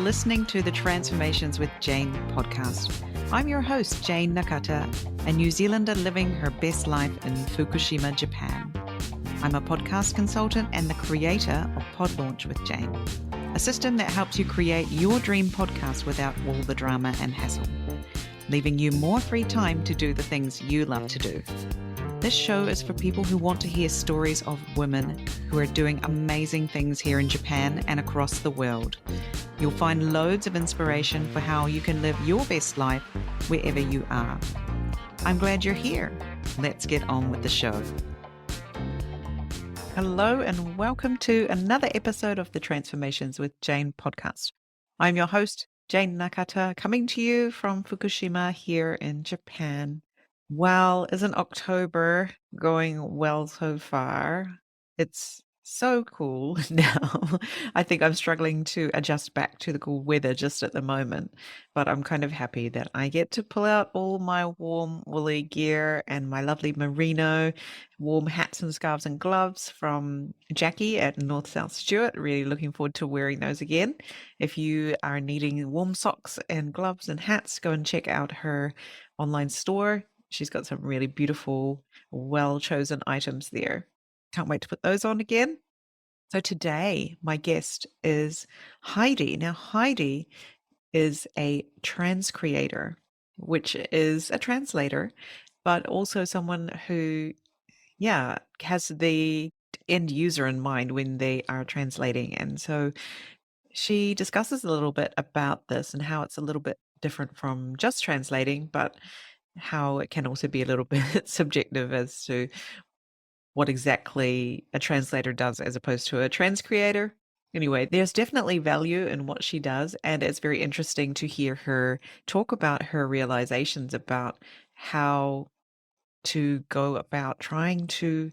listening to the Transformations with Jayne podcast. I'm your host, Jayne Nakata, a New Zealander living her best life in Fukushima, Japan. I'm a podcast consultant and the creator of Pod Launch with Jayne, a system that helps you create your dream podcast without all the drama and hassle, leaving you more free time to do the things you love to do. This show is for people who want to hear stories of women who are doing amazing things here in Japan and across the world. You'll find loads of inspiration for how you can live your best life wherever you are. I'm glad you're here. Let's get on with the show. Hello and welcome to another episode of the Transformations with Jayne podcast. I'm your host, Jayne Nakata, coming to you from Fukushima here in Japan. Well, isn't October going well so far? It's so cool now. I think I'm struggling to adjust back to the cool weather just at the moment, but I'm kind of happy that I get to pull out all my warm woolly gear and my lovely merino warm hats and scarves and gloves from Jackie at North South Stewart. Really looking forward to wearing those again. If you are needing warm socks and gloves and hats, go and check out her online store. She's got some really beautiful, well-chosen items there. Can't wait to put those on again. So today, my guest is Heidi. Now, Heidi is a transcreator, which is a translator, but also someone who, has the end user in mind when they are translating. And so she discusses a little bit about this and how it's a little bit different from just translating, but how it can also be a little bit subjective as to what exactly a translator does as opposed to a transcreator. Anyway, there's definitely value in what she does, and it's very interesting to hear her talk about her realizations about how to go about trying to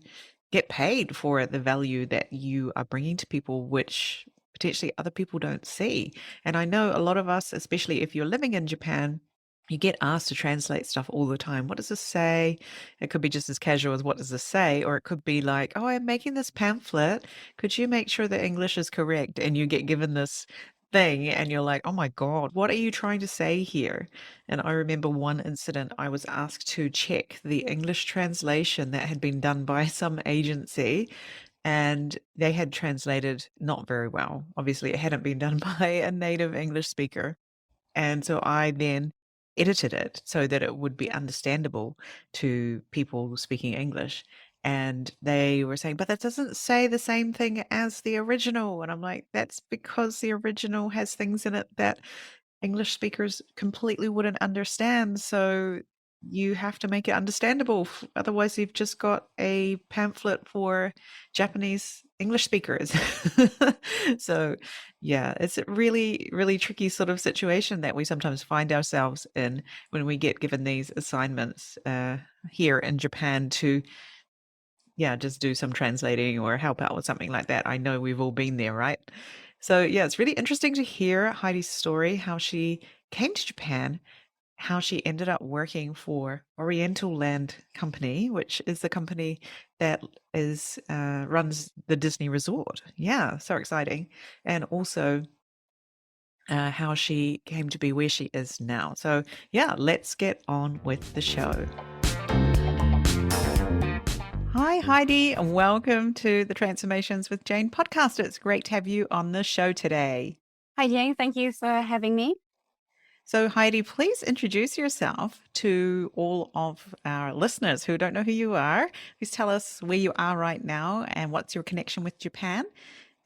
get paid for the value that you are bringing to people, which potentially other people don't see. And I know a lot of us, especially if you're living in Japan, you get asked to translate stuff all the time. What does this say? It could be just as casual as what does this say? Or it could be like, oh, I'm making this pamphlet. Could you make sure the English is correct? And you get given this thing and you're like, oh my God, what are you trying to say here? And I remember one incident I was asked to check the English translation that had been done by some agency, and they had translated not very well. Obviously, it hadn't been done by a native English speaker. And so I then edited it so that it would be understandable to people speaking English. And they were saying, but that doesn't say the same thing as the original. And I'm like, that's because the original has things in it that English speakers completely wouldn't understand. So you have to make it understandable. Otherwise, you've just got a pamphlet for Japanese English speakers. So, yeah, it's a really, really tricky sort of situation that we sometimes find ourselves in when we get given these assignments here in Japan to, just do some translating or help out with something like that. I know we've all been there, right? So, it's really interesting to hear Heidi's story, how she came to Japan, how she ended up working for Oriental Land Company, which is the company that is runs the Disney resort. Yeah, so exciting. And also how she came to be where she is now. So, let's get on with the show. Hi, Heidi, and welcome to the Transformations with Jayne podcast. It's great to have you on the show today. Hi, Jayne. Thank you for having me. So, Heidi, please introduce yourself to all of our listeners who don't know who you are. Please tell us where you are right now and what's your connection with Japan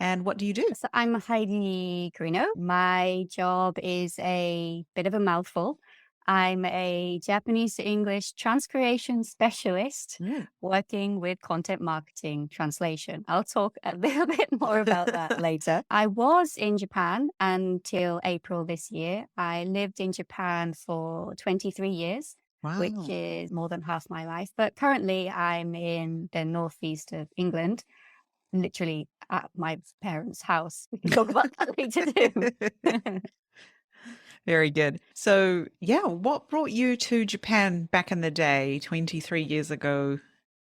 and what do you do? So I'm Heidi Karino. My job is a bit of a mouthful. I'm a Japanese to English transcreation specialist working with content marketing translation. I'll talk a little bit more about that later. I was in Japan until April this year. I lived in Japan for 23 years. Wow. Which is more than half my life. But currently I'm in the northeast of England, literally at my parents' house. We can talk about that later too. Very good. So, what brought you to Japan back in the day, 23 years ago?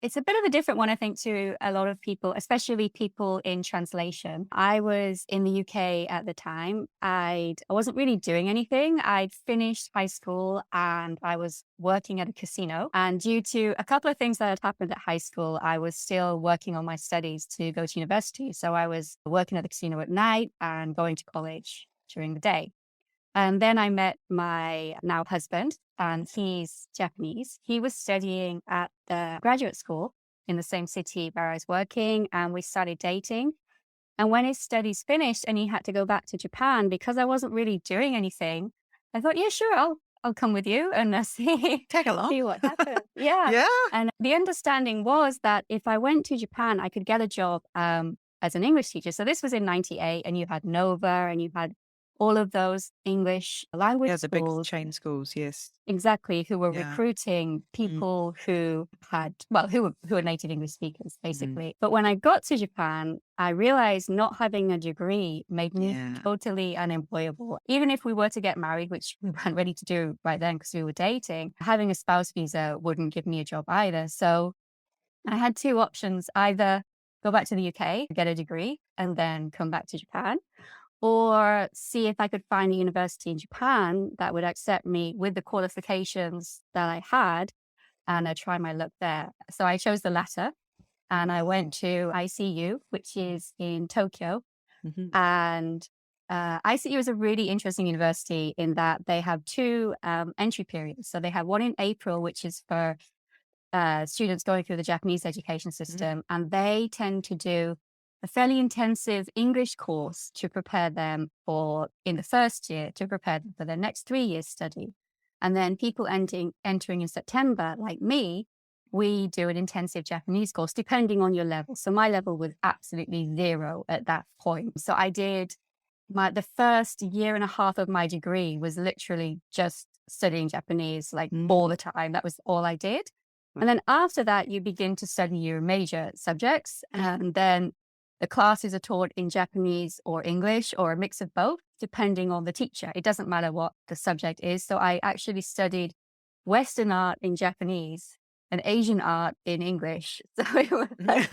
It's a bit of a different one, I think, to a lot of people, especially people in translation. I was in the UK at the time. I wasn't really doing anything. I'd finished high school and I was working at a casino. And due to a couple of things that had happened at high school, I was still working on my studies to go to university. So I was working at the casino at night and going to college during the day. And then I met my now husband, and he's Japanese. He was studying at the graduate school in the same city where I was working, and we started dating. And when his studies finished and he had to go back to Japan, because I wasn't really doing anything, I thought, yeah, sure, I'll come with you and see Tag along. see what happens. Yeah. Yeah. And the understanding was that if I went to Japan, I could get a job as an English teacher. So this was in '98, and you had Nova and you had all of those English language Yeah, the big schools. chain schools, yes. Exactly, who were Yeah. recruiting people who had, well, who were native English speakers, Mm. basically. But when I got to Japan, I realized not having a degree made me Yeah. totally unemployable. Even if we were to get married, which we weren't ready to do right then because we were dating, having a spouse visa wouldn't give me a job either. So I had two options: either go back to the UK, get a degree, and then come back to Japan, or see if I could find a university in Japan that would accept me with the qualifications that I had, and try my luck there. So I chose the latter, and I went to ICU, which is in Tokyo. Mhm. And ICU is a really interesting university in that they have two entry periods. So they have one in April, which is for students going through the Japanese education system, and they tend to do a fairly intensive English course to prepare them for, in the first year, to prepare them for their next 3 years study. And then people entering in September, like me, we do an intensive Japanese course, depending on your level. So my level was absolutely zero at that point. So I did the first year and a half of my degree was literally just studying Japanese, like all the time. That was all I did. And then after that, you begin to study your major subjects. And then the classes are taught in Japanese or English or a mix of both, depending on the teacher. It doesn't matter what the subject is. So I actually studied Western art in Japanese and Asian art in English. So it was like,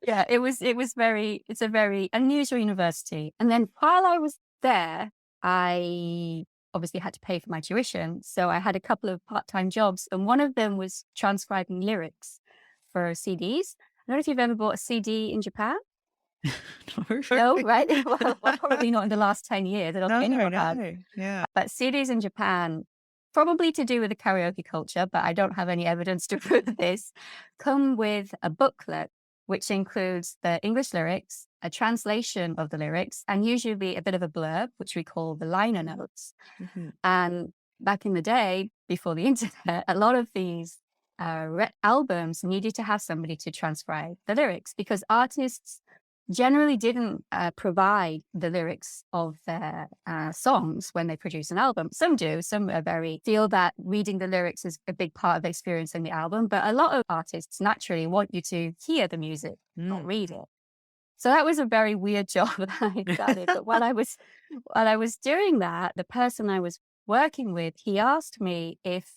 yeah, it's a very unusual university. And then while I was there, I obviously had to pay for my tuition. So I had a couple of part-time jobs, and one of them was transcribing lyrics for CDs. I don't know if you've ever bought a CD in Japan. No, right? Well, probably not in the last 10 years. I don't think anyone had. No. Yeah. But CDs in Japan, probably to do with the karaoke culture, but I don't have any evidence to prove this, come with a booklet which includes the English lyrics, a translation of the lyrics, and usually a bit of a blurb, which we call the liner notes. And back in the day, before the internet, a lot of these albums needed to have somebody to transcribe the lyrics, because artists generally didn't provide the lyrics of their songs when they produce an album. Some do. Some feel that reading the lyrics is a big part of experiencing the album. But a lot of artists naturally want you to hear the music, not read it. So that was a very weird job that I started. But while I was doing that, the person I was working with, he asked me if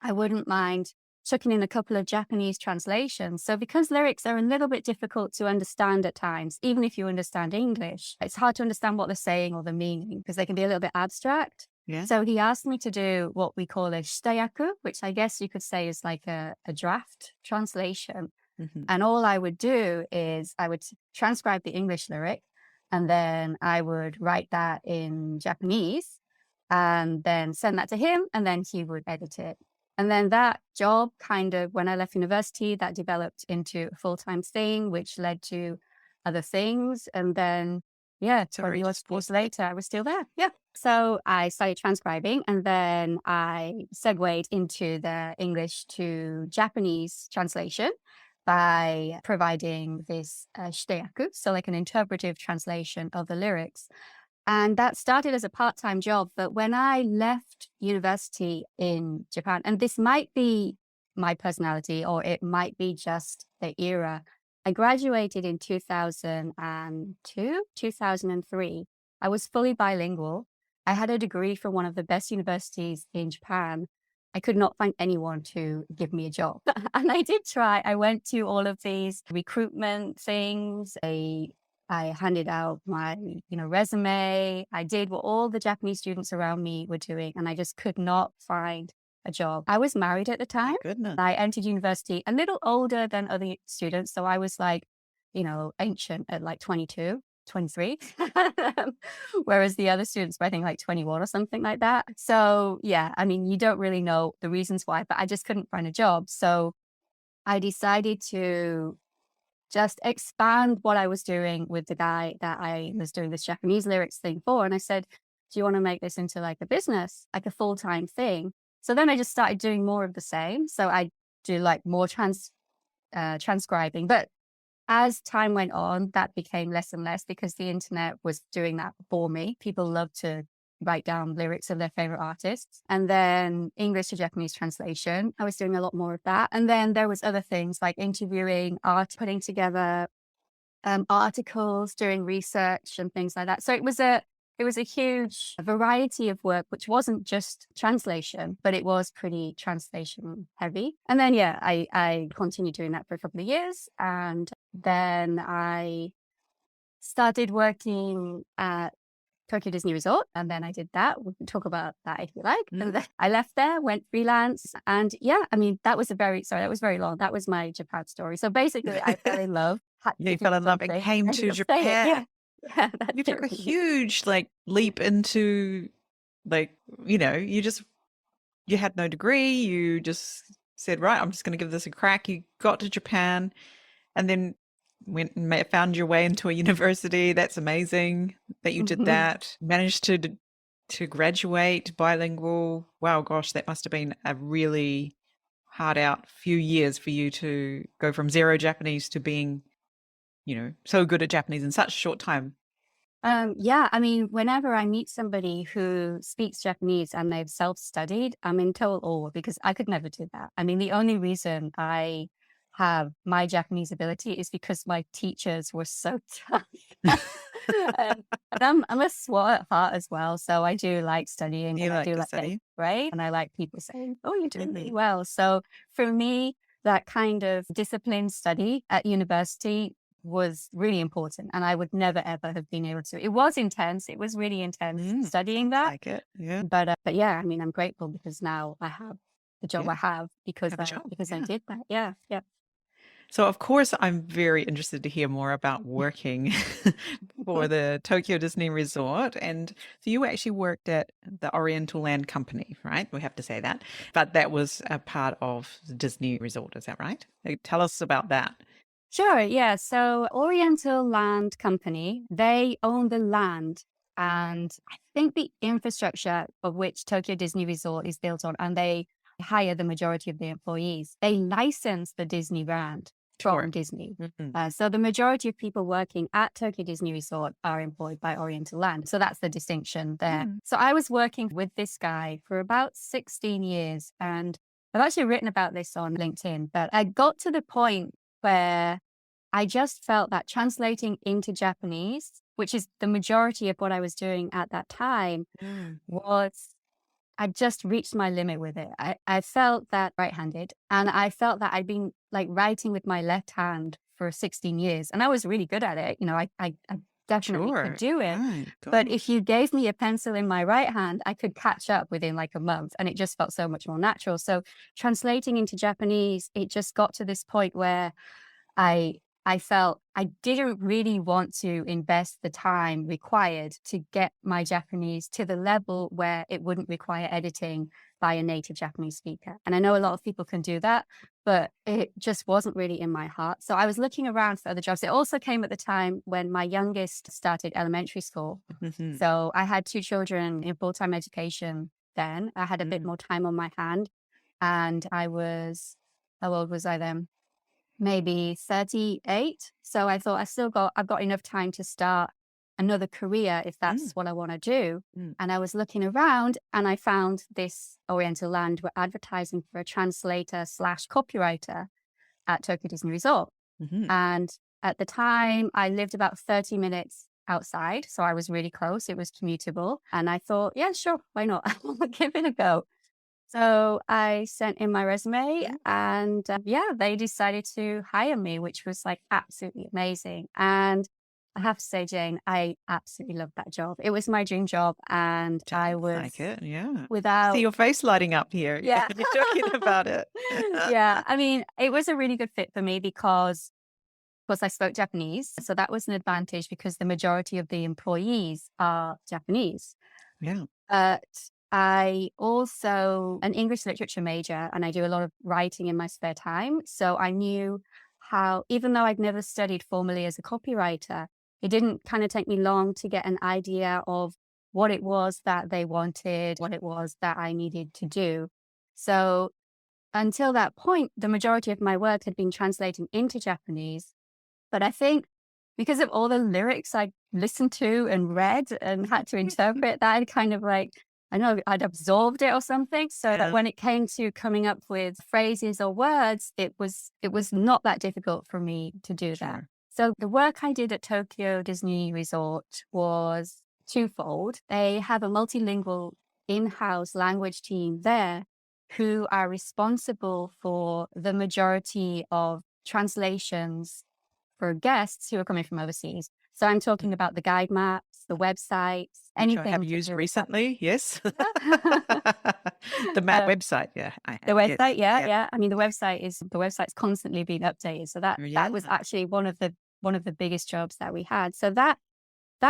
I wouldn't mind chucking in a couple of Japanese translations. So because lyrics are a little bit difficult to understand at times, even if you understand English, it's hard to understand what they're saying or the meaning because they can be a little bit abstract. Yeah. So he asked me to do what we call a shitayaku, which I guess you could say is like a draft translation. And all I would do is I would transcribe the English lyric, and then I would write that in Japanese and then send that to him, and then he would edit it. And then that job kind of, when I left university, that developed into a full-time thing, which led to other things. And then, yeah, 20 years later, I was still there. Yeah. So I started transcribing, and then I segued into the English to Japanese translation by providing this shiteyaku, so like an interpretive translation of the lyrics. And that started as a part-time job. But when I left university in Japan, and this might be my personality or it might be just the era, I graduated in 2002, 2003. I was fully bilingual. I had a degree from one of the best universities in Japan. I could not find anyone to give me a job. And I did try. I went to all of these recruitment things. I handed out my, resume. I did what all the Japanese students around me were doing, and I just could not find a job. I was married at the time. Goodness. I entered university a little older than other students. So I was like, ancient at like 22, 23. Whereas the other students were, I think, like 21 or something like that. So yeah, I mean, you don't really know the reasons why, but I just couldn't find a job. So I decided to just expand what I was doing with the guy that I was doing this Japanese lyrics thing for. And I said, do you want to make this into like a business, like a full-time thing? So then I just started doing more of the same. So I do like more transcribing. But as time went on, that became less and less because the internet was doing that for me. People love to write down lyrics of their favorite artists. And then English to Japanese translation, I was doing a lot more of that. And then there was other things like interviewing, putting together articles, doing research and things like that. So it was a huge variety of work, which wasn't just translation, but it was pretty translation heavy. And then, yeah, I continued doing that for a couple of years. And then I started working at Tokyo Disney Resort. And then I did that. We can talk about that if you like. And then I left there, went freelance. And yeah, I mean, that was very long. That was my Japan story. So basically, I fell in love. Yeah, you fell in love and came to Japan. Yeah. Yeah, that's You took a huge leap into you had no degree. You just said, right, I'm just going to give this a crack. You got to Japan and then went and found your way into a university. That's amazing that you did that. Managed to graduate bilingual. Wow, gosh, that must have been a really hard out few years for you to go from zero Japanese to being, so good at Japanese in such a short time. Yeah, I mean, whenever I meet somebody who speaks Japanese and they've self-studied, I'm in total awe because I could never do that. I mean, the only reason I have my Japanese ability is because my teachers were so tough. And I'm a SWAT at heart as well, so I do like studying. You and I like do to like study? right? And I like people saying, "Oh, you're doing really well." So for me, that kind of disciplined study at university was really important, and I would never ever have been able to. It was intense. It was really intense studying that. Like it, yeah. But yeah, I mean, I'm grateful because now I have the job I have because I did that. Yeah, yeah. So, of course, I'm very interested to hear more about working for the Tokyo Disney Resort. And so you actually worked at the Oriental Land Company, right? We have to say that. But that was a part of the Disney Resort. Is that right? Tell us about that. Sure, yeah. So Oriental Land Company, they own the land and I think the infrastructure of which Tokyo Disney Resort is built on, and they hire the majority of the employees. They license the Disney brand from Disney. So the majority of people working at Tokyo Disney Resort are employed by Oriental Land. So that's the distinction there. So I was working with this guy for about 16 years, and I've actually written about this on LinkedIn, but I got to the point where I just felt that translating into Japanese, which is the majority of what I was doing at that time, I just reached my limit with it. I felt that right-handed, and I felt that I'd been like writing with my left hand for 16 years, and I was really good at it. I definitely could do it. Right. But if you gave me a pencil in my right hand, I could catch up within like a month, and it just felt so much more natural. So translating into Japanese, it just got to this point where I felt I didn't really want to invest the time required to get my Japanese to the level where it wouldn't require editing by a native Japanese speaker. And I know a lot of people can do that, but it just wasn't really in my heart. So I was looking around for other jobs. It also came at the time when my youngest started elementary school. So I had 2 children in full-time education then. I had a bit more time on my hand, and how old was I then? Maybe 38. So I thought I've got enough time to start another career if that's what I want to do. And I was looking around and I found this Oriental Land were advertising for a translator / copywriter at Tokyo Disney Resort. And at the time I lived about 30 minutes outside. So I was really close. It was commutable. And I thought, yeah, sure. Why not? I'll give it a go. So I sent in my resume and they decided to hire me, which was like absolutely amazing. And I have to say, Jane, I absolutely loved that job. It was my dream job. And I Sounds was like it, yeah. See without, your face lighting up here. yeah. You're talking about it. Yeah. I mean, it was a really good fit for me because, of course, I spoke Japanese. So that was an advantage because the majority of the employees are Japanese. Yeah. But I also an English literature major and I do a lot of writing in my spare time. So I knew how, even though I'd never studied formally as a copywriter, it didn't kind of take me long to get an idea of what it was that they wanted, what it was that I needed to do. So until that point, the majority of my work had been translating into Japanese. But I think because of all the lyrics I listened to and read and had to interpret that, I'd kind of like, I know I'd absorbed it or something. So that when it came to coming up with phrases or words, it was not that difficult for me to do that. Sure. So the work I did at Tokyo Disney Resort was twofold. They have a multilingual in-house language team there who are responsible for the majority of translations for guests who are coming from overseas. So I'm talking about the guide maps, the websites, Which I anything have to used do with recently, yes. that. The map website, yeah, I The have, yes. website, yeah, Yep. yeah. I mean, the website's constantly being updated. So that was Yeah. actually one of the biggest jobs that we had. So that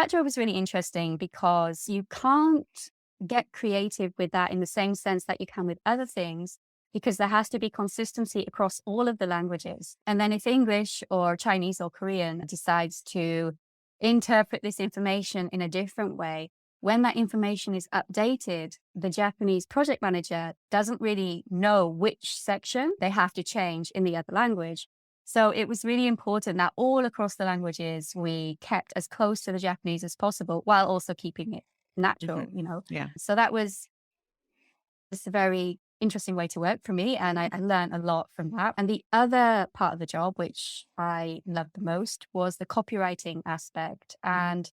job was really interesting because you can't get creative with that in the same sense that you can with other things, because there has to be consistency across all of the languages. And then if English or Chinese or Korean decides to interpret this information in a different way, when that information is updated, the Japanese project manager doesn't really know which section they have to change in the other language. So it was really important that all across the languages, we kept as close to the Japanese as possible while also keeping it natural, Yeah. So that was just a very interesting way to work for me. And I learned a lot from that. And the other part of the job, which I loved the most, was the copywriting aspect. And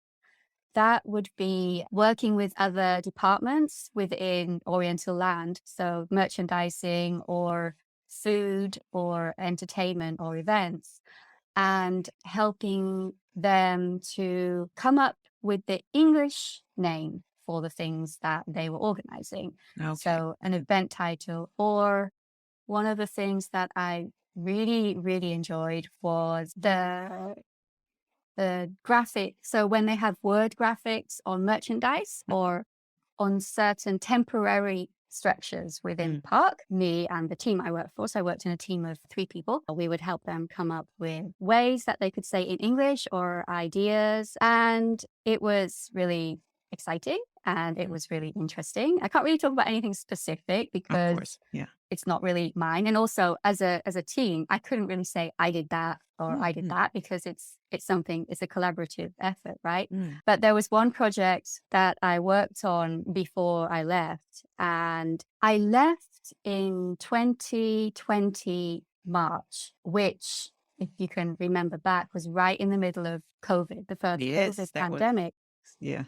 that would be working with other departments within Oriental Land. So merchandising or food or entertainment or events, and helping them to come up with the English name for the things that they were organizing. Okay. So an event title, or one of the things that I really, really enjoyed was the graphic. So when they have word graphics on merchandise or on certain temporary structures within the park, me and the team I worked for, so I worked in a team of 3 people, we would help them come up with ways that they could say in English or ideas. And it was really exciting and it was really interesting. I can't really talk about anything specific Of because course, yeah. it's not really mine. And also as a team, I couldn't really say I did that or I did that, because it's a collaborative effort, right? But there was one project that I worked on before I left, and I left in 2020 March, which, if you can remember back, was right in the middle of COVID, the first Yes, COVID that was, pandemic. yeah.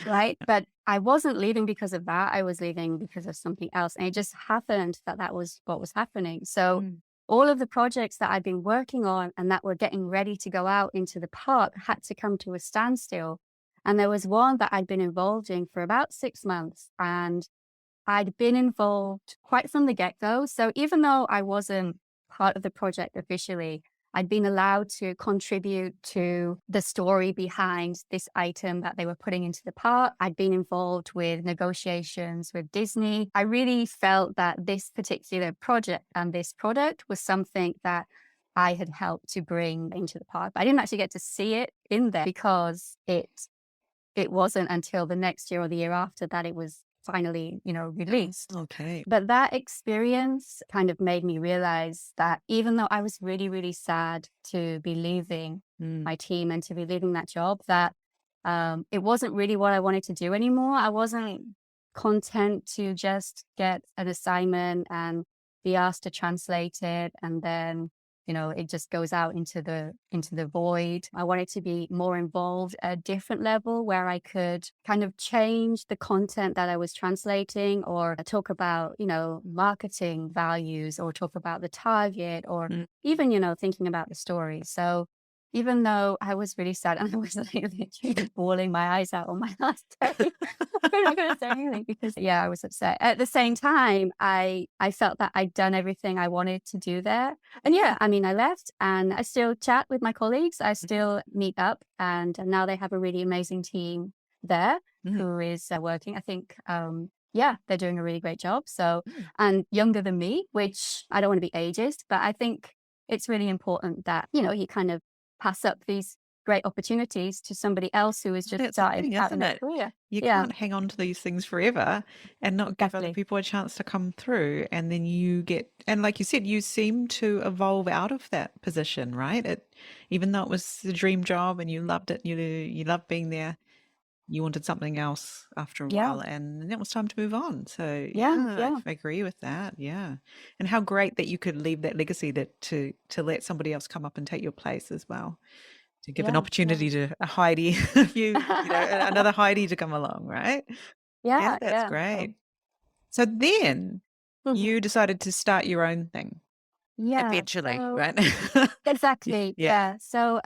Right. But I wasn't leaving because of that. I was leaving because of something else. And it just happened that that was what was happening. So all of the projects that I'd been working on and that were getting ready to go out into the park had to come to a standstill. And there was one that I'd been involved in for about 6 months. And I'd been involved quite from the get-go. So even though I wasn't part of the project officially, I'd been allowed to contribute to the story behind this item that they were putting into the park. I'd been involved with negotiations with Disney. I really felt that this particular project and this product was something that I had helped to bring into the park. But I didn't actually get to see it in there because it wasn't until the next year or the year after that it was finally, released. Okay. But that experience kind of made me realize that even though I was really, really sad to be leaving my team and to be leaving that job, that it wasn't really what I wanted to do anymore. I wasn't content to just get an assignment and be asked to translate it and then it just goes out into the void. I wanted to be more involved at a different level where I could kind of change the content that I was translating, or talk about, marketing values, or talk about the target, or even, thinking about the story. So even though I was really sad and I was like literally bawling my eyes out on my last day, I'm not going to say anything because, yeah, I was upset. At the same time, I felt that I'd done everything I wanted to do there. And yeah, I mean, I left and I still chat with my colleagues. I still meet up, and now they have a really amazing team there who is working. I think, yeah, they're doing a really great job. So, and younger than me, which I don't want to be ageist, but I think it's really important that, you kind of pass up these great opportunities to somebody else who is just That's the started thing, out in isn't their it? career. You Yeah, can't hang on to these things forever and not give other exactly. people a chance to come through. And then you get, and like you said, you seem to evolve out of that position, right? Even though it was the dream job and you loved it, you loved being there, you wanted something else after a Yeah, while, and then it was time to move on. So yeah, yeah, yeah, I agree with that. Yeah. And how great that you could leave that legacy, that to let somebody else come up and take your place as well, to give an yeah, yeah. opportunity to a Heidi, if another Heidi to come along, right? Yeah, Yeah, that's yeah. So, great. So then mhm. you decided to start your own thing Yeah, eventually, so right? exactly. Yeah. Yeah. So,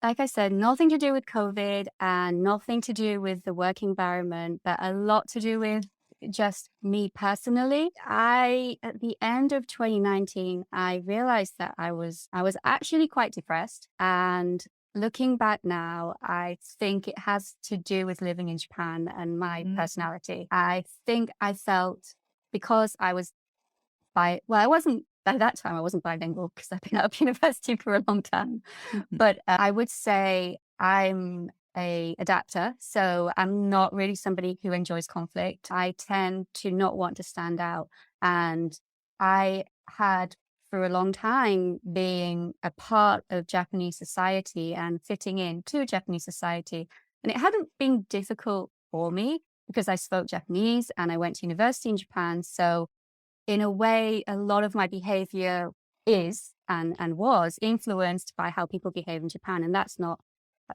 like I said, nothing to do with COVID and nothing to do with the work environment, but a lot to do with just me personally. At the end of 2019, I realized that I was actually quite depressed. And looking back now, I think it has to do with living in Japan and my Mm, personality. I think I felt, because I was I wasn't, by that time, I wasn't bilingual because I've been out of university for a long time. mhm, But I would say I'm a adapter. So I'm not really somebody who enjoys conflict. I tend to not want to stand out. And I had, for a long time, being a part of Japanese society and fitting in to Japanese society. And it hadn't been difficult for me because I spoke Japanese and I went to university in Japan. So in a way, a lot of my behavior is and was influenced by how people behave in Japan, and that's not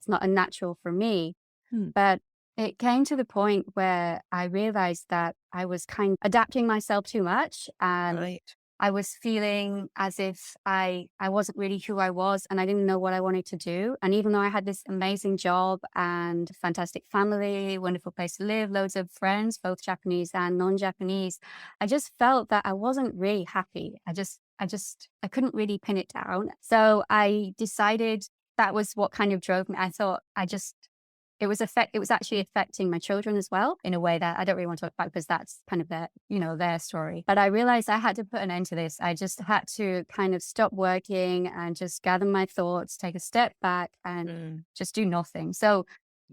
unnatural for me. mm, But it came to the point where I realized that I was kind of adapting myself too much, and right. I was feeling as if I wasn't really who I was, and I didn't know what I wanted to do. And even though I had this amazing job and fantastic family, wonderful place to live, loads of friends, both Japanese and non-Japanese, I just felt that I wasn't really happy. I couldn't really pin it down. So I decided that was what kind of drove me. I thought it was actually affecting my children as well in a way that I don't really want to talk about because that's kind of their story. But I realized I had to put an end to this. I just had to kind of stop working and just gather my thoughts, take a step back and Mm, just do nothing. So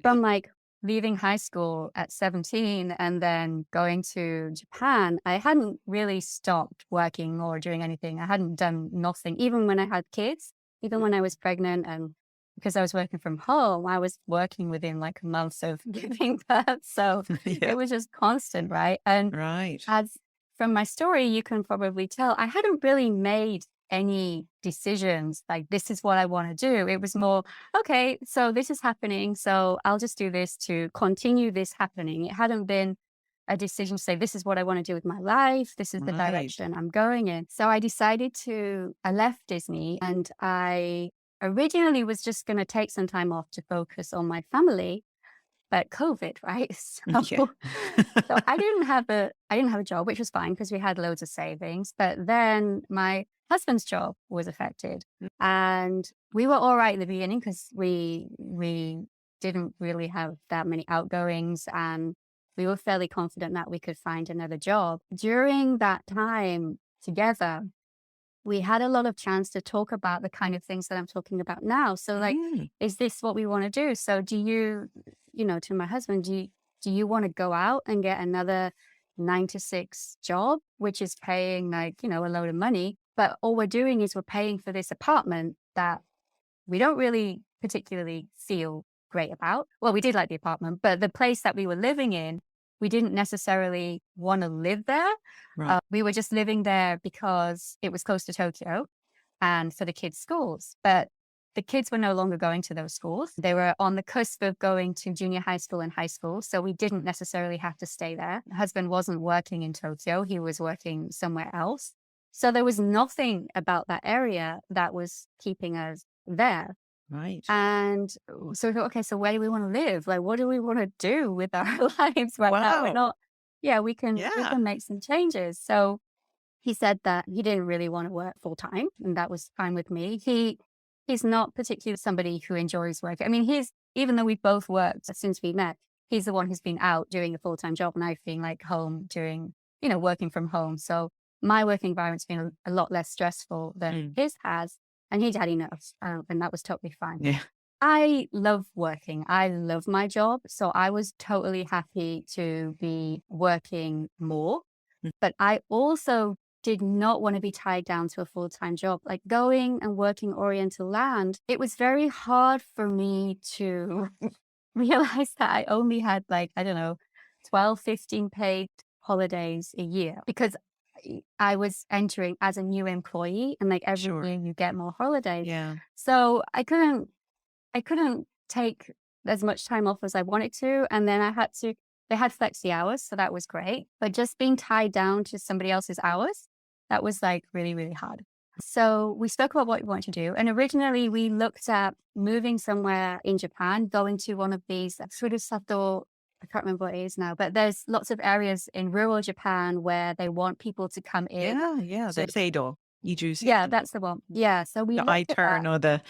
from like leaving high school at 17 and then going to Japan, I hadn't really stopped working or doing anything. I hadn't done nothing, even when I had kids, even when I was pregnant, and because I was working from home, I was working within like a month of giving birth. So yeah, it was just constant, right? And right. as from my story, you can probably tell I hadn't really made any decisions like this is what I want to do. It was more, okay, so this is happening. So I'll just do this to continue this happening. It hadn't been a decision to say, this is what I want to do with my life. This is the Right. direction I'm going in. So I left Disney, and I originally was just going to take some time off to focus on my family, but COVID, right? Yeah. So I didn't have a job, which was fine because we had loads of savings. But then my husband's job was affected, and we were all right in the beginning because we didn't really have that many outgoings, and we were fairly confident that we could find another job. During that time together, we had a lot of chance to talk about the kind of things that I'm talking about now. So like, Mm, is this what we want to do? So do you, to my husband, do you want to go out and get another 9 to 6 job, which is paying like, a load of money, but all we're doing is we're paying for this apartment that we don't really particularly feel great about. Well, we did like the apartment, but the place that we were living in, we didn't necessarily want to live there. right. We were just living there because it was close to Tokyo. and for the kids' schools. But the kids were no longer going to those schools. They were on the cusp of going to junior high school and high school. So we didn't necessarily have to stay there. My husband wasn't working in Tokyo. He was working somewhere else. So there was nothing about that area that was keeping us there. Right. And so we thought, okay, so where do we want to live? Like, what do we want to do with our lives right now? We're Wow. not, yeah, we can Yeah. make some changes. So he said that he didn't really want to work full time, and that was fine with me. He's not particularly somebody who enjoys work. I mean, even though we've both worked since we met, he's the one who's been out doing a full time job, and I've been like home doing, working from home. So my work environment's been a lot less stressful than his has, and he'd had enough, and that was totally fine. Yeah. I love working. I love my job. So I was totally happy to be working more. Mm. But I also did not want to be tied down to a full-time job. Like going and working Oriental Land, it was very hard for me to realize that I only had 12, 15 paid holidays a year because I was entering as a new employee, and every Sure. year you get more holidays. Yeah. So I couldn't take as much time off as I wanted to. And then they had flexi hours, so that was great. But just being tied down to somebody else's hours, that was really, really hard. So we spoke about what we wanted to do. And originally we looked at moving somewhere in Japan, going to one of these Furusato, I can't remember what it is now, but there's lots of areas in rural Japan where they want people to come in. Yeah. Yeah. So The Seido. Iju yeah, season. that's the one. Yeah. So we The looked I at that. turn or the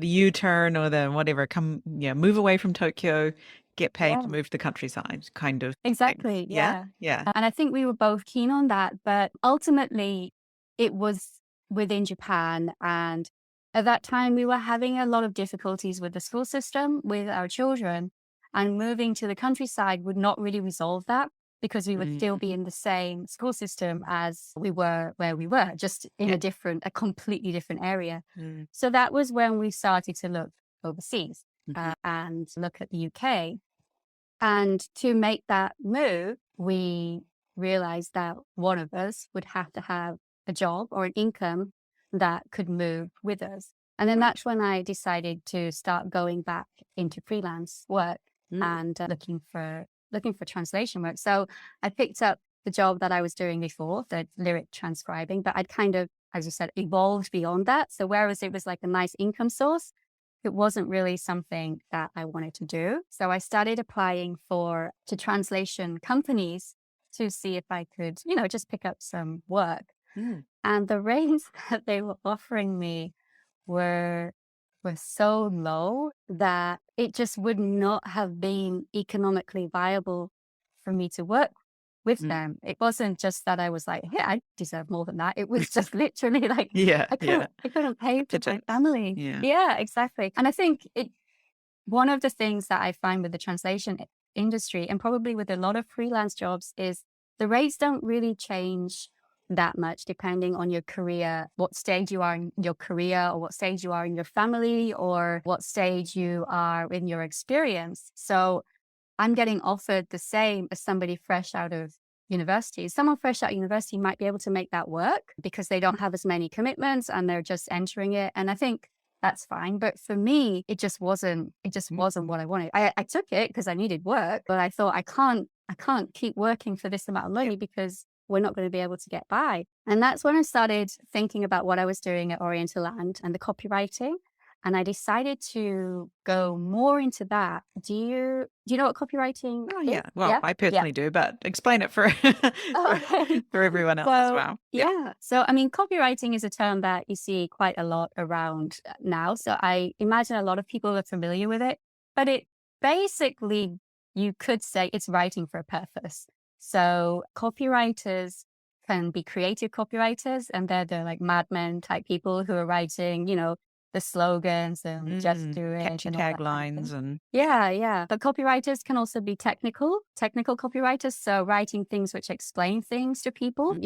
U turn or the whatever. Move away from Tokyo, get paid Yeah. to move to the countryside kind of thing. Exactly. Yeah. Yeah. Yeah. And I think we were both keen on that, but ultimately it was within Japan. And at that time, we were having a lot of difficulties with the school system with our children, and moving to the countryside would not really resolve that because we would still be in the same school system as we were where we were, just in Yeah. a completely different area. Mm. So that was when we started to look overseas Mhm. and look at the UK. And to make that move, we realized that one of us would have to have a job or an income that could move with us. And then Right. that's when I decided to start going back into freelance work and looking for translation work. So I picked up the job that I was doing before, the lyric transcribing, but I'd kind of, as you said, evolved beyond that. So whereas it was like a nice income source, it wasn't really something that I wanted to do. So I started applying to translation companies to see if I could, just pick up some work. Mm. And the rates that they were offering me were so low that it just would not have been economically viable for me to work with them. It wasn't just that I was like, hey, I deserve more than that. It was just literally like Yeah. I Yeah. couldn't pay for my family. Yeah. Yeah, exactly. And I think one of the things that I find with the translation industry, and probably with a lot of freelance jobs, is the rates don't really change that much depending on your career, what stage you are in your career, or what stage you are in your family, or what stage you are in your experience. So I'm getting offered the same as somebody fresh out of university. Someone fresh out of university might be able to make that work because they don't have as many commitments and they're just entering it. And I think that's fine. But for me, it just wasn't what I wanted. I took it because I needed work, but I thought I can't keep working for this amount of money because we're not going to be able to get by. And that's when I started thinking about what I was doing at Oriental Land and the copywriting. And I decided to go more into that. Do you know what copywriting Oh, is? yeah. Well, I Yeah. personally do, but explain it for Okay. for everyone else as So, well. yeah. So, I mean, copywriting is a term that you see quite a lot around now. So I imagine a lot of people are familiar with it, but it basically, you could say it's writing for a purpose. So copywriters can be creative copywriters, and they're the like madmen type people who are writing, the slogans and just do it Catchy and all that kind of taglines thing. and Yeah. But copywriters can also be technical copywriters. So writing things which explain things to people.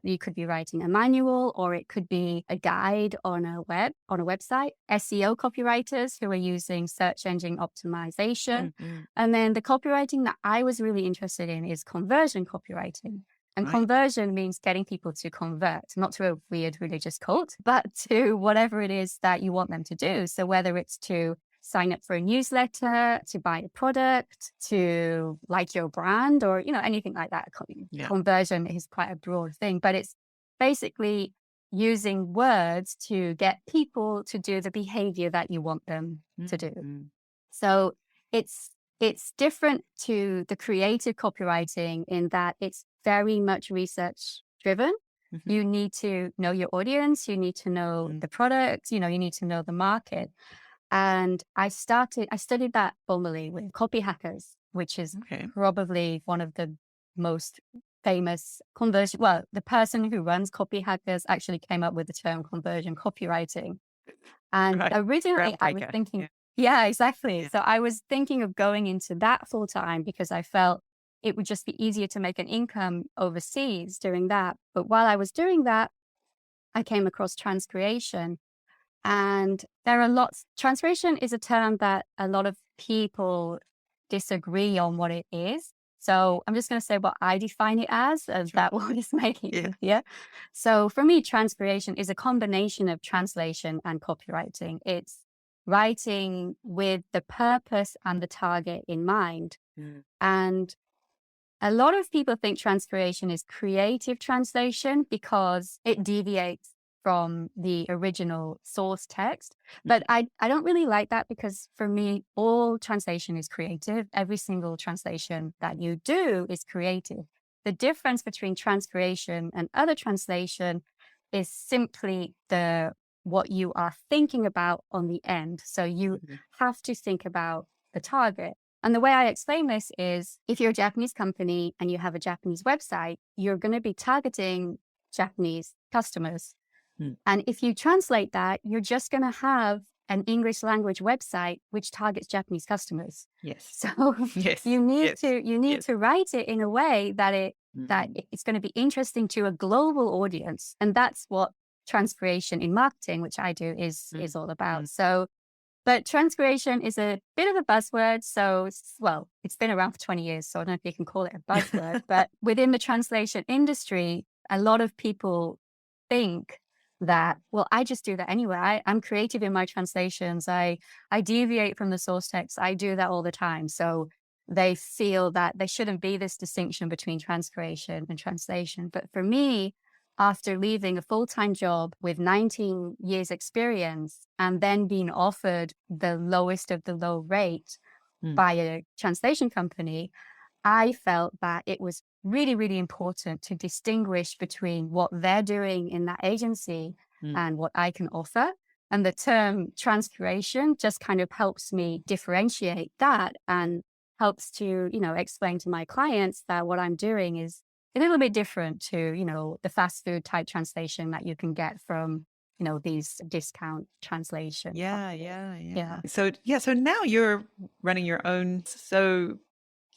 You could be writing a manual, or it could be a guide on a website. SEO copywriters who are using search engine optimization. And then the copywriting that I was really interested in is conversion copywriting. And Right. conversion means getting people to convert, not to a weird religious cult, but to whatever it is that you want them to do. So whether it's to sign up for a newsletter, to buy a product, to like your brand, or, anything like that. Yeah. Conversion is quite a broad thing, but it's basically using words to get people to do the behavior that you want them to do. Mm. So it's different to the creative copywriting in that it's very much research driven. Mhm. You need to know your audience, you need to know the product, you need to know the market. And I studied that formally with copy hackers, which is Okay. probably one of the most famous conversion. Well, the person who runs copy hackers actually came up with the term conversion copywriting. And Right. originally I was Groundbreaker. thinking, Yeah. yeah, exactly. Yeah. So I was thinking of going into that full time because I felt it would just be easier to make an income overseas doing that. But while I was doing that, I came across transcreation. And there are lots, transcreation is a term that a lot of people disagree on what it is. So I'm just going to say what I define it as Sure. that word is making Yeah. it easier. So for me, transcreation is a combination of translation and copywriting. It's writing with the purpose and the target in mind. Mm. And a lot of people think transcreation is creative translation because it deviates from the original source text. But I don't really like that because for me, all translation is creative. Every single translation that you do is creative. The difference between transcreation and other translation is simply what you are thinking about on the end. So you have to think about the target. And the way I explain this is if you're a Japanese company and you have a Japanese website, you're going to be targeting Japanese customers. And if you translate that, you're just going to have an English language website which targets Japanese customers. Yes. So Yes. you need Yes. to write it in a way that it's going to be interesting to a global audience. And that's what transcreation in marketing, which I do, is all about. So but transcreation is a bit of a buzzword. So, it's been around for 20 years, so I don't know if you can call it a buzzword. But within the translation industry, a lot of people think that, well, I just do that anyway. I'm creative in my translations. I deviate from the source text. I do that all the time. So they feel that there shouldn't be this distinction between transcreation and translation. But for me, after leaving a full-time job with 19 years experience and then being offered the lowest of the low rate by a translation company, I felt that it was really, really important to distinguish between what they're doing in that agency and what I can offer. And the term transcreation just kind of helps me differentiate that and helps to, explain to my clients that what I'm doing is a little bit different to, the fast food type translation that you can get from, these discount translation. Yeah. So now you're running your own. So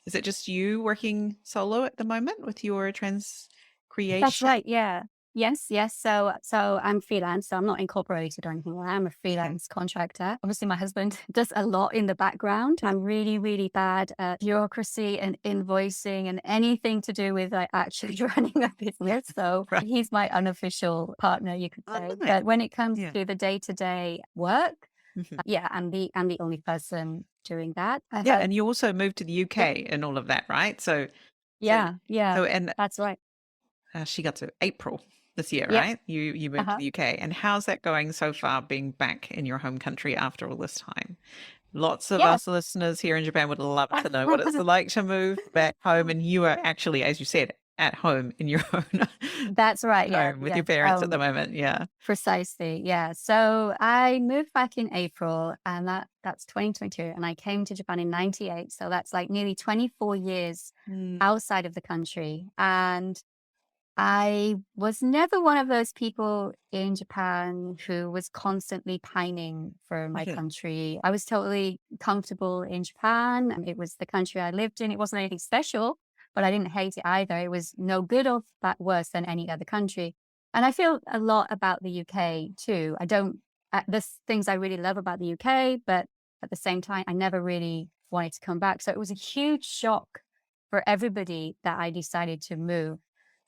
is it just you working solo at the moment with your That's creation? right. Yeah. Yes. So I'm freelance. So I'm not incorporated or anything like that. I'm a freelance contractor. Obviously, my husband does a lot in the background. I'm really, really bad at bureaucracy and invoicing and anything to do with actually running a business. So Right. he's my unofficial partner, you could say. Nice. But when it comes Yeah. to the day-to-day work, I'm the only person doing that. Yeah, and you also moved to the Yep. UK and all of that, right? So Yeah. and That's right. she got to April this year, Yep. right? You moved to the UK, and how's that going so far, being back in your home country after all this time? Lots of Yeah. us listeners here in Japan would love to know what it's like to move back home, and you are actually, as you said, at home in your own That's right. Yeah. home with your parents at the moment. Yeah. Precisely. Yeah. So I moved back in April and that's 2022. And I came to Japan in 98. So that's like nearly 24 years outside of the country. And I was never one of those people in Japan who was constantly pining for my Okay. country. I was totally comfortable in Japan. It was the country I lived in. It wasn't anything special, but I didn't hate it either. It was no good or that worse than any other country. And I feel a lot about the UK too. There's things I really love about the UK, but at the same time, I never really wanted to come back. So it was a huge shock for everybody that I decided to move.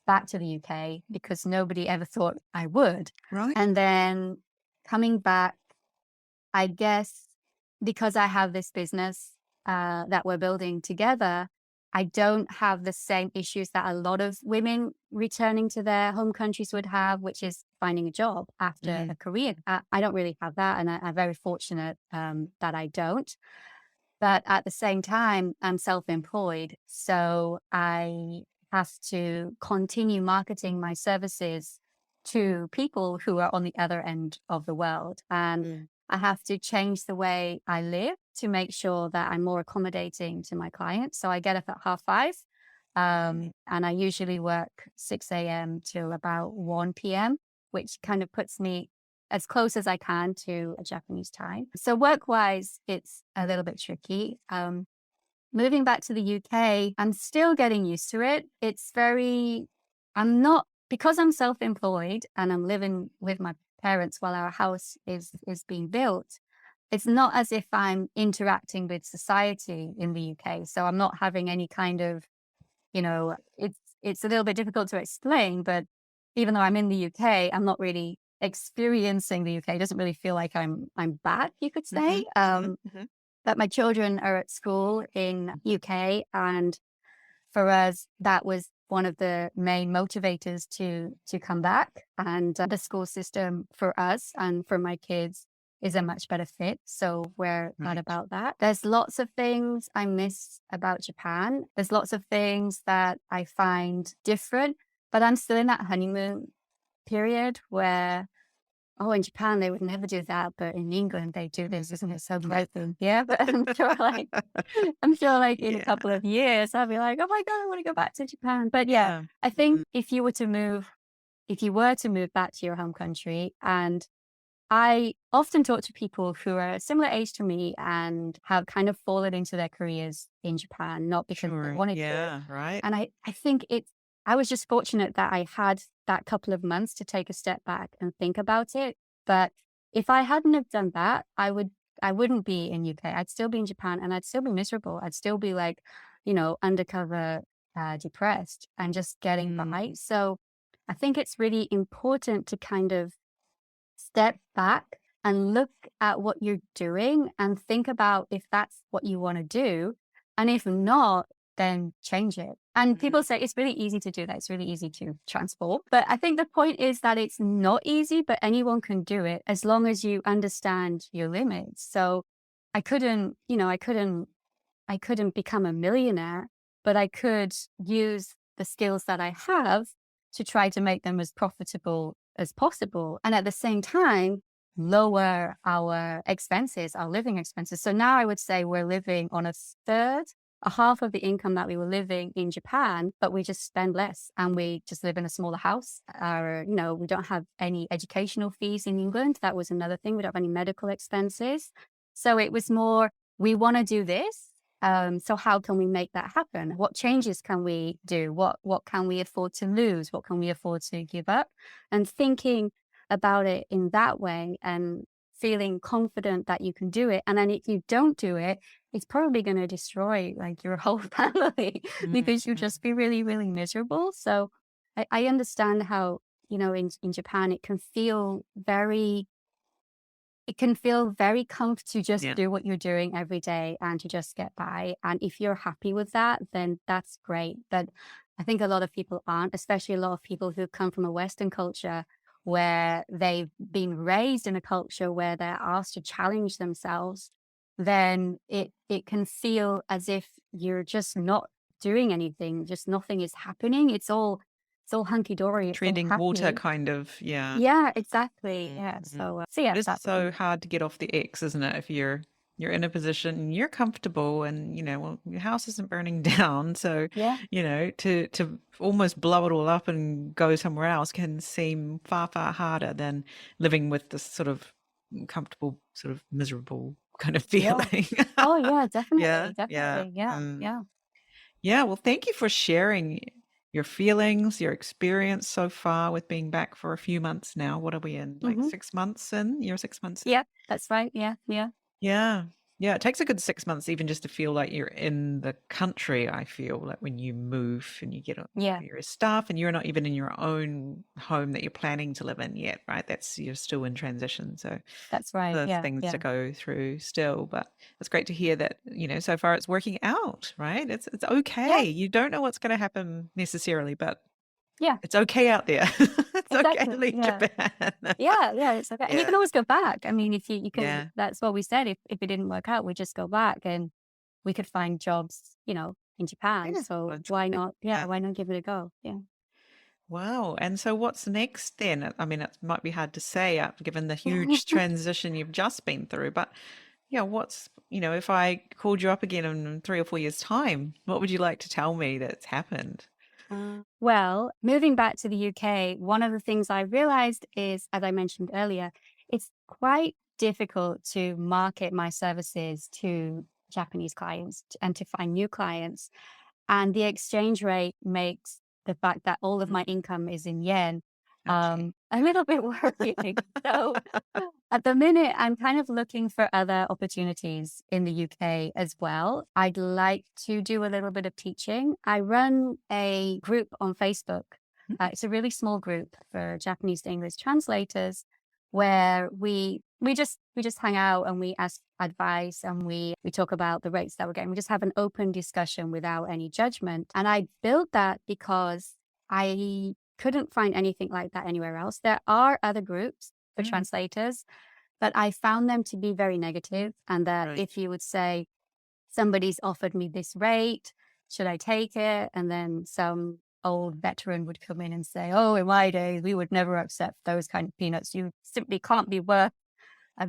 back to the UK because nobody ever thought I would. Right. And then coming back, I guess because I have this business that we're building together, I don't have the same issues that a lot of women returning to their home countries would have, which is finding a job after a career. I don't really have that, and I'm very fortunate that I don't. But at the same time, I'm self-employed, so I have to continue marketing my services to people who are on the other end of the world. And I have to change the way I live to make sure that I'm more accommodating to my clients. So I get up at 5:30, and I usually work 6 a.m. till about 1 p.m., which kind of puts me as close as I can to a Japanese time. So work-wise, it's a little bit tricky. Moving back to the UK, I'm still getting used to it. I'm not, because I'm self-employed and I'm living with my parents while our house is being built. It's not as if I'm interacting with society in the UK. So I'm not having any kind of, it's a little bit difficult to explain, but even though I'm in the UK, I'm not really experiencing the UK. It doesn't really feel like I'm back, you could say. But my children are at school in UK, and for us, that was one of the main motivators to come back. And the school system for us and for my kids is a much better fit. So we're glad about that. There's lots of things I miss about Japan. There's lots of things that I find different, but I'm still in that honeymoon period where, oh, in Japan, they would never do that, but in England, they do this. Isn't it so great? Yeah, but I'm sure like in a couple of years, I'll be like, oh my God, I want to go back to Japan. But yeah, I think if you were to move back to your home country, and I often talk to people who are a similar age to me and have kind of fallen into their careers in Japan, not because they wanted to. Right. And I think I was just fortunate that I had that couple of months to take a step back and think about it. But if I hadn't have done that, I wouldn't be in UK. I'd still be in Japan and I'd still be miserable. I'd still be like, undercover depressed and just getting by. So I think it's really important to kind of step back and look at what you're doing and think about if that's what you want to do. And if not, then change it. And people say it's really easy to do that. It's really easy to transform. But I think the point is that it's not easy, but anyone can do it as long as you understand your limits. So I couldn't become a millionaire, but I could use the skills that I have to try to make them as profitable as possible. And at the same time, lower our expenses, our living expenses. So now I would say we're living on a half of the income that we were living in Japan, but we just spend less and we just live in a smaller house. We don't have any educational fees in England. That was another thing. We don't have any medical expenses. So it was more, we want to do this. So how can we make that happen? What changes can we do? What can we afford to lose? What can we afford to give up? And thinking about it in that way and feeling confident that you can do it. And then if you don't do it, it's probably going to destroy like your whole family because you'll just be really, really miserable. So I understand how, in Japan, it can feel very comfortable to just do what you're doing every day and to just get by. And if you're happy with that, then that's great. But I think a lot of people aren't, especially a lot of people who come from a Western culture where they've been raised in a culture where they're asked to challenge themselves. Then it can feel as if you're just not doing anything, just nothing is happening. It's all hunky-dory. It's all Treading water happy. kind of, Yeah, exactly. Yeah. So yeah, It's that's so hard to get off the X, isn't it? If you're in a position and you're comfortable and, well, your house isn't burning down. So, yeah. to almost blow it all up and go somewhere else can seem far, far harder than living with this sort of comfortable, sort of miserable kind of Yeah. feeling. Oh yeah, definitely. Yeah, yeah. Definitely. Yeah. Yeah. Yeah, well, thank you for sharing your feelings, your experience so far with being back for a few months now. What are we in? Like hmm 6 months in? You're 6 months in? Yeah, that's right. Yeah. Yeah. Yeah. Yeah, it takes a good 6 months even just to feel like you're in the country, I feel, like when you move and you get all Yeah, your stuff and you're not even in your own home that you're planning to live in yet, right? You're still in transition. So that's right. the Yeah, things to yeah. go through still, but it's great to hear that, so far it's working out, right? It's okay. Yeah, You don't know what's going to happen necessarily, but yeah, it's okay out there. It's okay to exactly. leave Yeah. Japan. Yeah, yeah, it's okay. And you Yeah. can always go back. I mean, if you can, Yeah. that's what we said. If it didn't work out, we just go back and we could find jobs, in Japan. Yeah. So Well, why not? Yeah, yeah. why not give it a go? Yeah. Wow. And so what's next then? I mean, it might be hard to say given the huge transition you've just been through, but yeah, if I called you up again in 3 or 4 years' time, what would you like to tell me that's happened? Well, moving back to the UK, one of the things I realized is, as I mentioned earlier, it's quite difficult to market my services to Japanese clients and to find new clients. And the exchange rate makes the fact that all of my Mm, income is in yen okay. a little bit worrying. So at the minute, I'm kind of looking for other opportunities in the UK as well. I'd like to do a little bit of teaching. I run a group on Facebook. Mm, It's a really small group for Japanese to English translators where we just hang out and we ask advice and we talk about the rates that we're getting. We just have an open discussion without any judgment. And I built that because I couldn't find anything like that anywhere else. There are other groups for mm, translators, but I found them to be very negative. And that right. if you would say, somebody's offered me this rate, should I take it? And then some old veteran would come in and say, oh, in my days, we would never accept those kind of peanuts. You simply can't be worth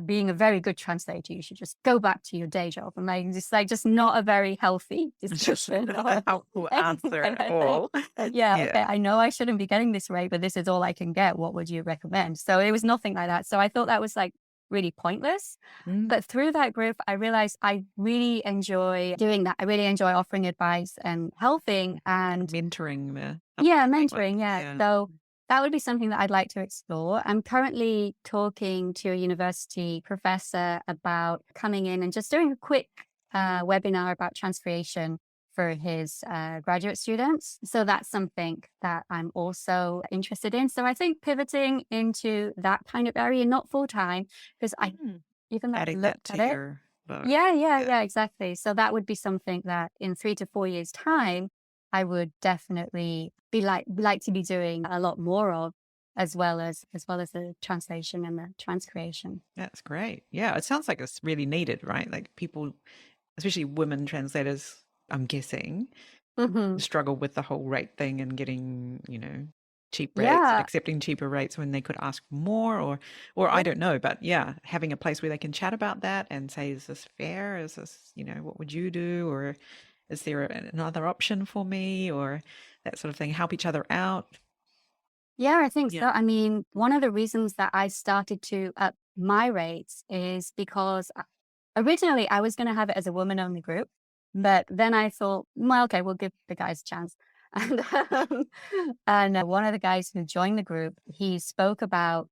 being a very good translator. You should just go back to your day job. And like, just not a very healthy Just discussion a or helpful anything answer like at that. all. Yeah, Yeah. okay, I know I shouldn't be getting this rate, but this is all I can get. What would you recommend? So it was nothing like that. So I thought that was like really pointless. Mm, But through that group, I realized I really enjoy doing that. I really enjoy offering advice and helping and mentoring the yeah, like, mentoring. Yeah. yeah. So that would be something that I'd like to explore. I'm currently talking to a university professor about coming in and just doing a quick webinar about transcreation for his graduate students. So that's something that I'm also interested in. So I think pivoting into that kind of area, not full time, because I, Mm. even though I Adding that looked at to it, your book. yeah, yeah, Yeah. yeah, exactly. So that would be something that in 3 to 4 years' time, I would definitely be like to be doing a lot more of, as well as the translation and the transcreation. That's great. Yeah, it sounds like it's really needed, right? Like people, especially women translators, I'm guessing, Hmm. struggle with the whole rate thing and getting, cheap rates and Yeah, accepting cheaper rates when they could ask more or I yeah, don't know, but yeah, having a place where they can chat about that and say, is this fair? Is this, what would you do? Or is there another option for me? Or that sort of thing. Help each other out. yeah. I think Yeah. so. I mean, one of the reasons that I started to up my rates is because originally I was going to have it as a woman-only group, but then I thought, well, okay, we'll give the guys a chance. And one of the guys who joined the group, he spoke about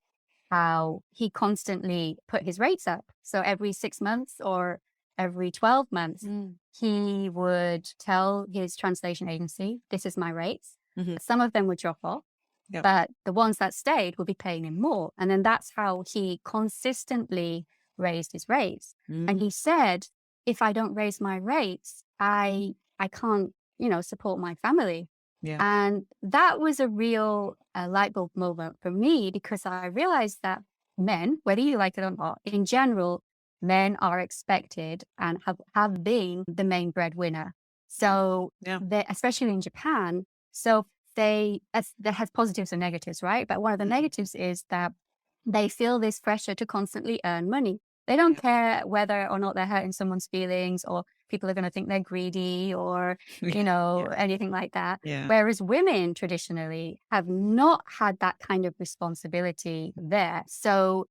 how he constantly put his rates up. So every 6 months or every 12 months, he would tell his translation agency, this is my rates. Hmm. Some of them would drop off, Yep. but the ones that stayed would be paying him more. And then that's how he consistently raised his rates. And Mm, he said, if I don't raise my rates, I can't, support my family. yeah. And that was a real light bulb moment for me because I realized that men, whether you like it or not, in general, men are expected and have been the main breadwinner. So Yeah. especially in Japan, so that has positives and negatives, right? But one of the Mhm. negatives is that they feel this pressure to constantly earn money. They don't Yeah. care whether or not they're hurting someone's feelings or people are going to think they're greedy or, Yeah. anything like that. Yeah. Whereas women traditionally have not had that kind of responsibility there. So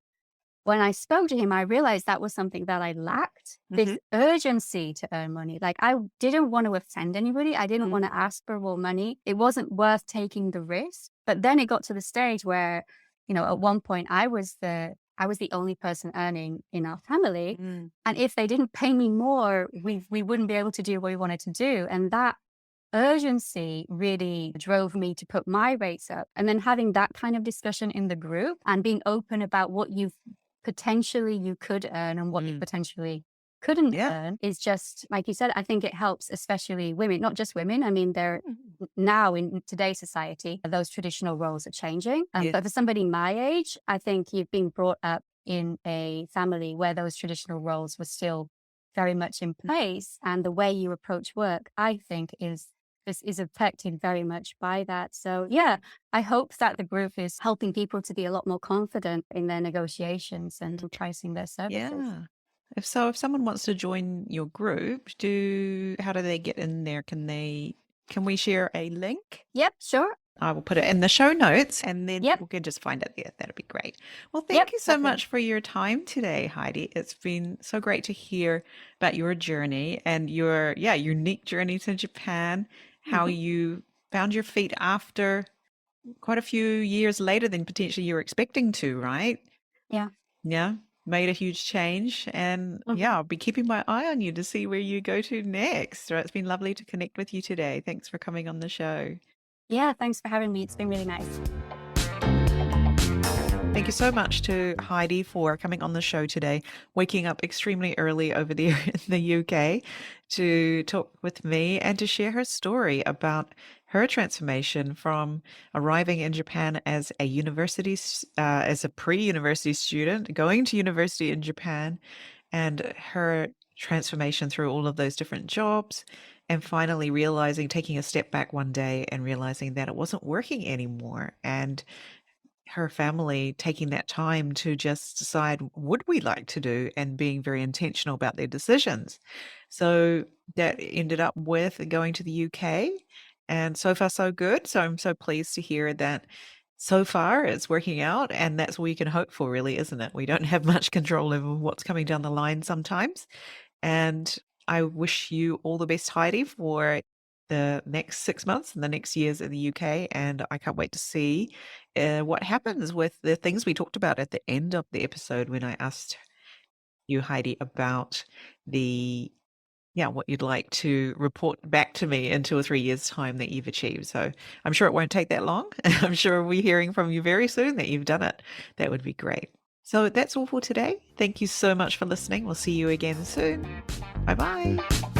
when I spoke to him, I realized that was something that I lacked, Hmm. this urgency to earn money. Like I didn't want to offend anybody. I didn't want to ask for more money. It wasn't worth taking the risk. But then it got to the stage where, at one point I was the I was the only person earning in our family. Mm. And if they didn't pay me more, we wouldn't be able to do what we wanted to do. And that urgency really drove me to put my rates up. And then having that kind of discussion in the group and being open about what you potentially you could earn and what you potentially couldn't Yeah. earn is just, like you said, I think it helps, especially women, not just women. I mean, they're now in today's society, those traditional roles are changing. Yes. But for somebody my age, I think you've been brought up in a family where those traditional roles were still very much in place. And the way you approach work, I think, is affected very much by that. So yeah, I hope that the group is helping people to be a lot more confident in their negotiations and pricing their services. Yeah. If someone wants to join your group, how do they get in there? Can we share a link? Yep, sure. I will put it in the show notes and then Yep. people can just find it there. That'd be great. Well, Yep, thank you so definitely. much for your time today, Heidi. It's been so great to hear about your journey and your unique journey to Japan, how you found your feet after quite a few years later than potentially you were expecting to, right? Yeah. Yeah, made a huge change. And yeah, I'll be keeping my eye on you to see where you go to next. So it's been lovely to connect with you today. Thanks for coming on the show. Yeah, thanks for having me. It's been really nice. Thank you so much to Heidi for coming on the show today, waking up extremely early over there in the UK to talk with me and to share her story about her transformation from arriving in Japan as as a pre-university student, going to university in Japan, and her transformation through all of those different jobs, and finally taking a step back one day and realizing that it wasn't working anymore. And her family taking that time to just decide what we like to do and being very intentional about their decisions. So that ended up with going to the UK, and so far so good. So I'm so pleased to hear that so far it's working out, and that's all you can hope for, really, isn't it? We don't have much control over what's coming down the line sometimes. And I wish you all the best, Heidi, for the next 6 months and the next years in the UK. And I can't wait to see what happens with the things we talked about at the end of the episode when I asked you, Heidi, about what you'd like to report back to me in 2 or 3 years' time that you've achieved. So I'm sure it won't take that long. I'm sure we'll be hearing from you very soon that you've done it. That would be great. So that's all for today. Thank you so much for listening. We'll see you again soon. Bye bye.